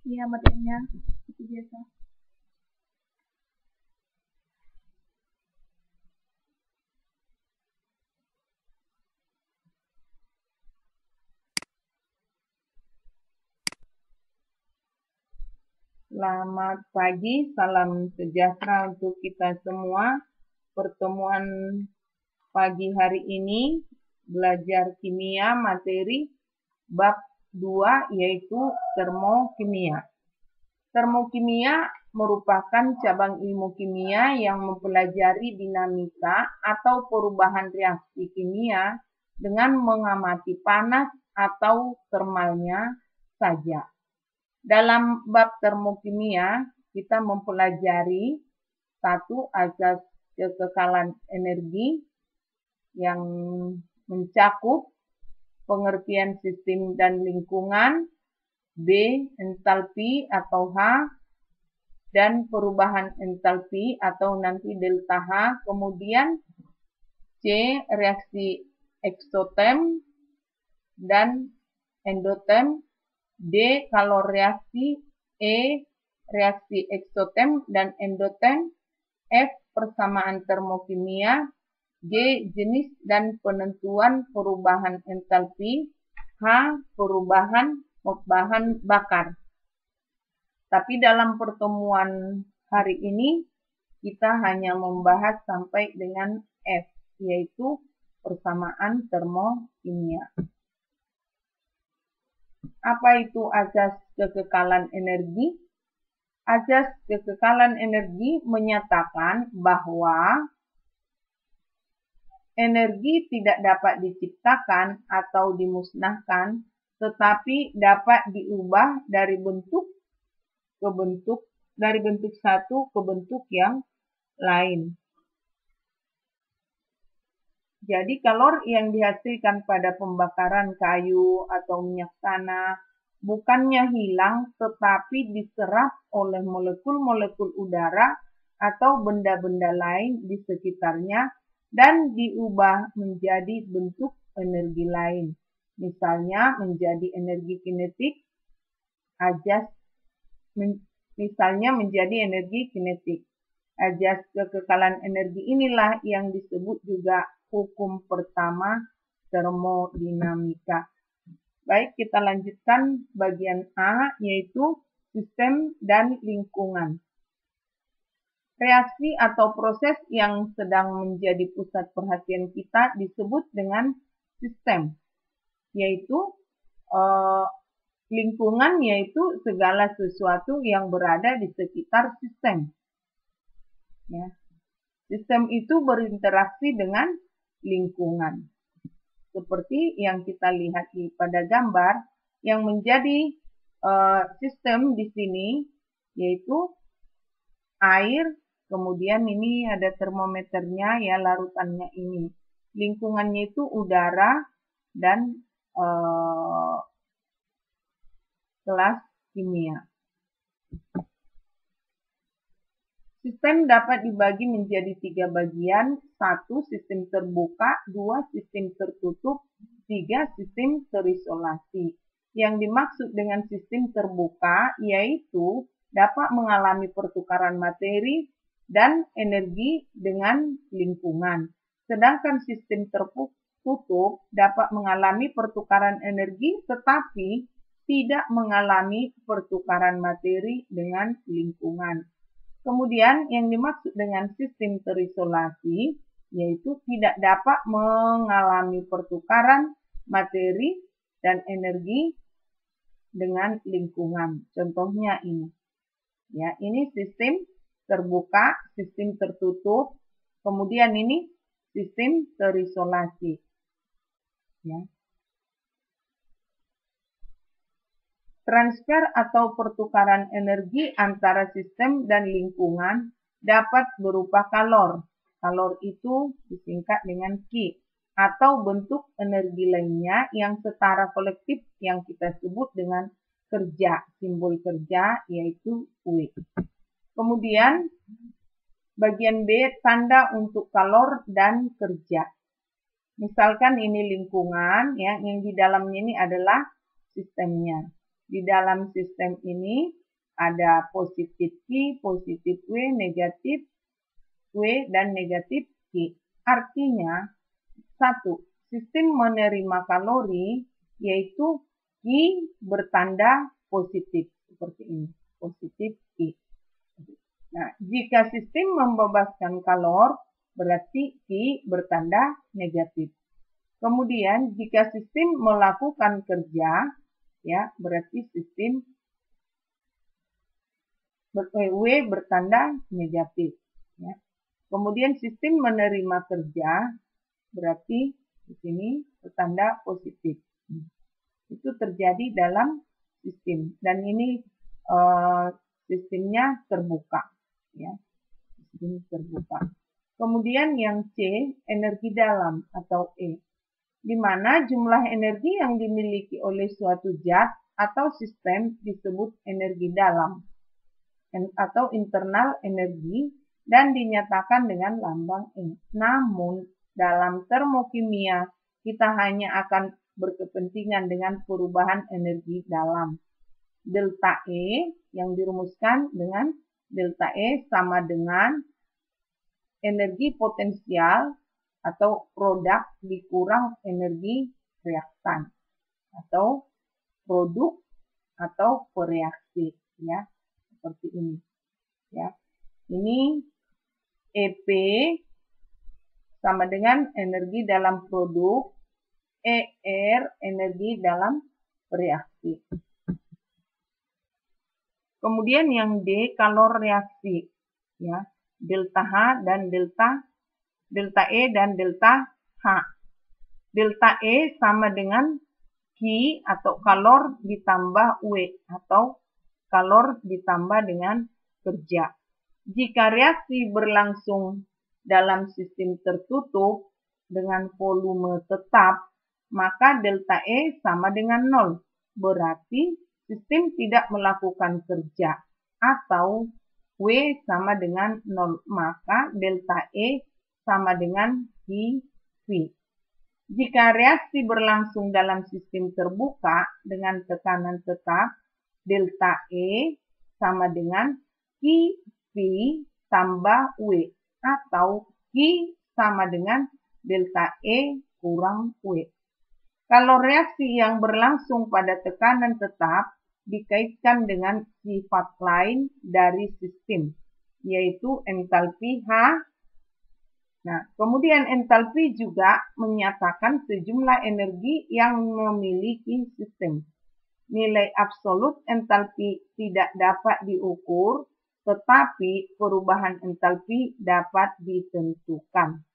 Iya, materinya seperti biasa. Selamat pagi, salam sejahtera untuk kita semua. Pertemuan pagi hari ini belajar kimia materi bab 2 yaitu termokimia. Termokimia merupakan cabang ilmu kimia yang mempelajari dinamika atau perubahan reaksi kimia dengan mengamati panas atau termalnya saja. Dalam bab termokimia, kita mempelajari satu asas kekekalan energi yang mencakup pengertian sistem dan lingkungan, B. Entalpi atau H, dan perubahan entalpi atau nanti delta H, kemudian C. Reaksi eksotem dan endotem, D. Kalau reaksi, E. Reaksi eksotem dan endotem, F. Persamaan termokimia, G. Jenis dan penentuan perubahan entalpi, H. Perubahan bahan bakar. Tapi dalam pertemuan hari ini, kita hanya membahas sampai dengan F, yaitu persamaan termokimia. Apa itu asas kekekalan energi? Asas kekekalan energi menyatakan bahwa energi tidak dapat diciptakan atau dimusnahkan, tetapi dapat diubah dari bentuk satu ke bentuk yang lain. Jadi kalor yang dihasilkan pada pembakaran kayu atau minyak tanah bukannya hilang, tetapi diserap oleh molekul-molekul udara atau benda-benda lain di sekitarnya dan diubah menjadi bentuk energi lain. Misalnya menjadi energi kinetik, Asas kekekalan energi inilah yang disebut juga hukum pertama termodinamika. Baik, kita lanjutkan bagian A, yaitu sistem dan lingkungan. Reaksi atau proses yang sedang menjadi pusat perhatian kita disebut dengan sistem, yaitu lingkungan, yaitu segala sesuatu yang berada di sekitar sistem. Ya. Sistem itu berinteraksi dengan lingkungan. Seperti yang kita lihat pada gambar, yang menjadi sistem di sini yaitu air, kemudian ini ada termometernya ya, larutannya ini. Lingkungannya itu udara dan kelas kimia. Sistem dapat dibagi menjadi 3 bagian, 1. Sistem terbuka, 2. Sistem tertutup, 3. Sistem terisolasi. Yang dimaksud dengan sistem terbuka yaitu dapat mengalami pertukaran materi dan energi dengan lingkungan. Sedangkan sistem tertutup dapat mengalami pertukaran energi tetapi tidak mengalami pertukaran materi dengan lingkungan. Kemudian yang dimaksud dengan sistem terisolasi yaitu tidak dapat mengalami pertukaran materi dan energi dengan lingkungan. Contohnya ini. Ya, ini sistem terbuka, sistem tertutup, kemudian ini sistem terisolasi. Ya. Transfer atau pertukaran energi antara sistem dan lingkungan dapat berupa kalor. Kalor itu disingkat dengan Q, atau bentuk energi lainnya yang setara kolektif yang kita sebut dengan kerja, simbol kerja yaitu W. Kemudian bagian B, tanda untuk kalor dan kerja. Misalkan ini lingkungan, ya, yang di dalamnya ini adalah sistemnya. Di dalam sistem ini ada positif Q, positif W, negatif W, dan negatif Q. Artinya, satu, sistem menerima kalori yaitu Q bertanda positif. Seperti ini, positif Q. Nah, jika sistem membebaskan kalor, berarti Q bertanda negatif. Kemudian, jika sistem melakukan kerja, ya, berarti sistem W bertanda negatif. Ya. Kemudian sistem menerima kerja, berarti di sini bertanda positif. Itu terjadi dalam sistem, dan ini sistemnya terbuka. Ya. Sistem terbuka. Kemudian yang C, energi dalam atau E, di mana jumlah energi yang dimiliki oleh suatu zat atau sistem disebut energi dalam atau internal energi dan dinyatakan dengan lambang E. Namun, dalam termokimia kita hanya akan berkepentingan dengan perubahan energi dalam. Delta E yang dirumuskan dengan delta E sama dengan energi potensial atau produk dikurang energi reaktan atau produk atau pereaksi, ya, seperti ini, ya. Ini EP sama dengan energi dalam produk, ER energi dalam reaksi. Kemudian yang D, kalor reaksi, ya, delta H dan delta E dan delta H. Delta E sama dengan Q atau kalor ditambah W atau kalor ditambah dengan kerja. Jika reaksi berlangsung dalam sistem tertutup dengan volume tetap, maka delta E sama dengan 0. Berarti sistem tidak melakukan kerja atau W sama dengan 0. Maka delta E sama dengan V. Jika reaksi berlangsung dalam sistem terbuka dengan tekanan tetap, delta E sama dengan QV tambah W atau Q sama dengan delta E kurang W. Kalau reaksi yang berlangsung pada tekanan tetap dikaitkan dengan sifat lain dari sistem, yaitu entalpi H. Nah, kemudian entalpi juga menyatakan sejumlah energi yang memiliki sistem. Nilai absolut entalpi tidak dapat diukur, tetapi perubahan entalpi dapat ditentukan.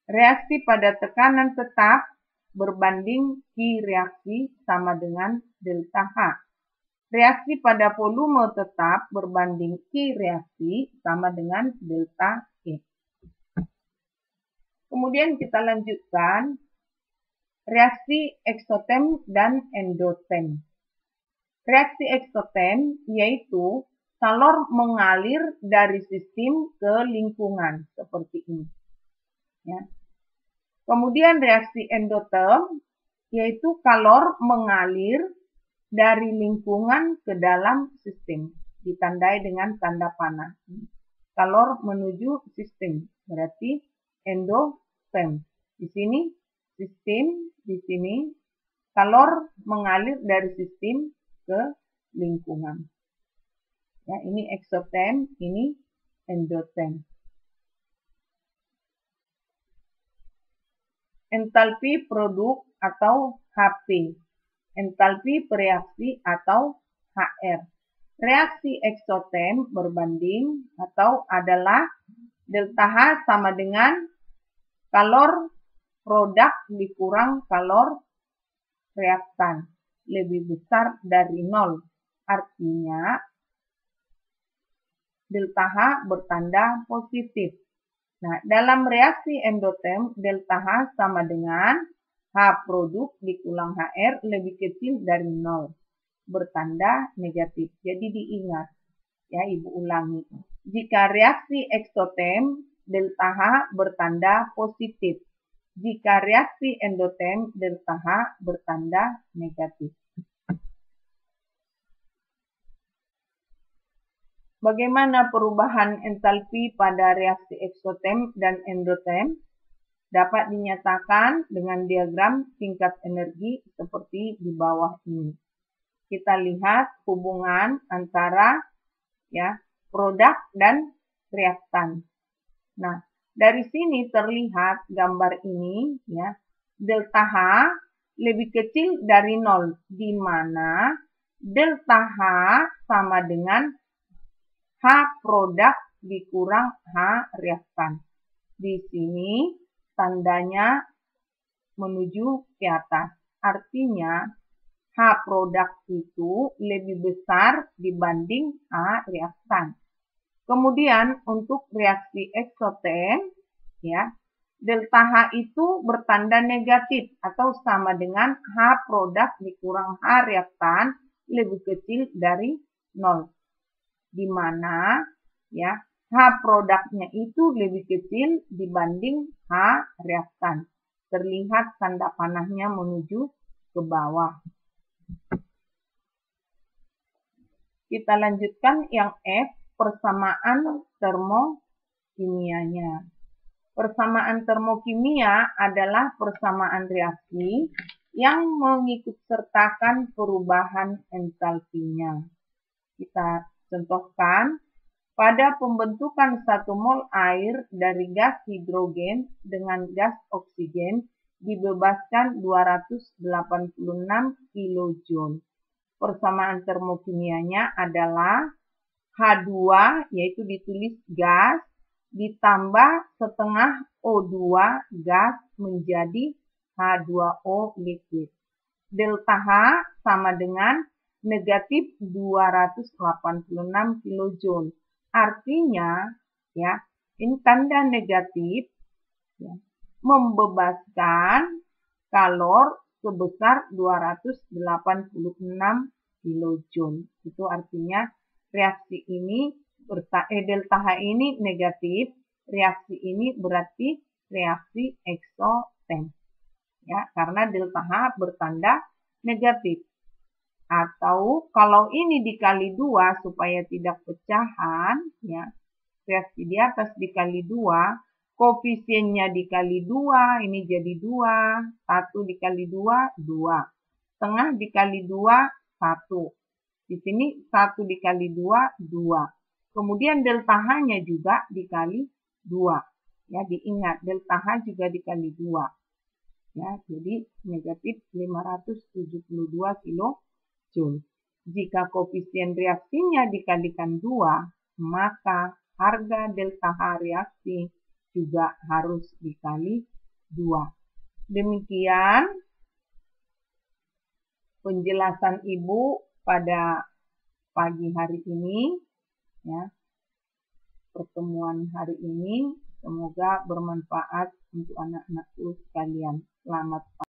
Reaksi pada tekanan tetap berbanding Q reaksi sama dengan delta H. Reaksi pada volume tetap berbanding Q reaksi sama dengan delta E. Kemudian kita lanjutkan reaksi eksoterm dan endoterm. Reaksi eksoterm yaitu kalor mengalir dari sistem ke lingkungan seperti ini. Ya. Kemudian reaksi endoterm yaitu kalor mengalir dari lingkungan ke dalam sistem, ditandai dengan tanda panah. Kalor menuju sistem, berarti endoterm. Di sini sistem, di sini kalor mengalir dari sistem ke lingkungan. Ya, ini eksoterm, ini endoterm. Entalpi produk atau HP, entalpi bereaksi atau HR. Reaksi eksoterm berbanding atau adalah delta H sama dengan kalor produk dikurang kalor reaktan lebih besar dari 0. Artinya delta H bertanda positif. Nah, dalam reaksi endoterm, delta H sama dengan H produk dikulang HR lebih kecil dari 0. Bertanda negatif. Jadi diingat, ya, Ibu ulangi. Jika reaksi eksoterm, delta H bertanda positif. Jika reaksi endoterm, delta H bertanda negatif. Bagaimana perubahan entalpi pada reaksi eksoterm dan endoterm? Dapat dinyatakan dengan diagram tingkat energi seperti di bawah ini. Kita lihat hubungan antara produk dan reaktan. Nah, dari sini terlihat gambar ini delta H lebih kecil dari 0, di mana delta H sama dengan H produk dikurang H reaktan. Di sini tandanya menuju ke atas. Artinya H produk itu lebih besar dibanding H reaktan. Kemudian untuk reaksi eksoterm, delta H itu bertanda negatif atau sama dengan H produk dikurang H reaktan lebih kecil dari 0. Di mana H produknya itu lebih kecil dibanding H reaktan. Terlihat tanda panahnya menuju ke bawah. Kita lanjutkan yang F, persamaan termokimianya. Persamaan termokimia adalah persamaan reaksi yang mengikutsertakan perubahan entalpinya. Kita contohkan, pada pembentukan 1 mol air dari gas hidrogen dengan gas oksigen dibebaskan 286 kJ. Persamaan termokimianya adalah H2, yaitu ditulis gas, ditambah setengah O2 gas menjadi H2O liquid. Delta H sama dengan negatif 286 kJ. Artinya, ini tanda negatif membebaskan kalor sebesar 286 kJ. Itu artinya reaksi ini delta H ini negatif, reaksi ini berarti reaksi eksoterm. Karena delta H bertanda negatif. Atau kalau ini dikali 2 supaya tidak pecahan, reaksi di atas dikali 2, koefisiennya dikali 2, ini jadi 2, 1 dikali 2, 2. Setengah dikali 2, 1. Di sini 1 dikali 2, 2. Kemudian delta H-nya juga dikali 2. Diingat, delta H juga dikali 2. Jadi negatif 572 kJ. Jika koefisien reaksinya dikalikan 2, maka harga delta H reaksi juga harus dikali 2. Demikian penjelasan Ibu pada pagi hari ini. Pertemuan hari ini semoga bermanfaat untuk anak-anakku sekalian. Selamat pagi.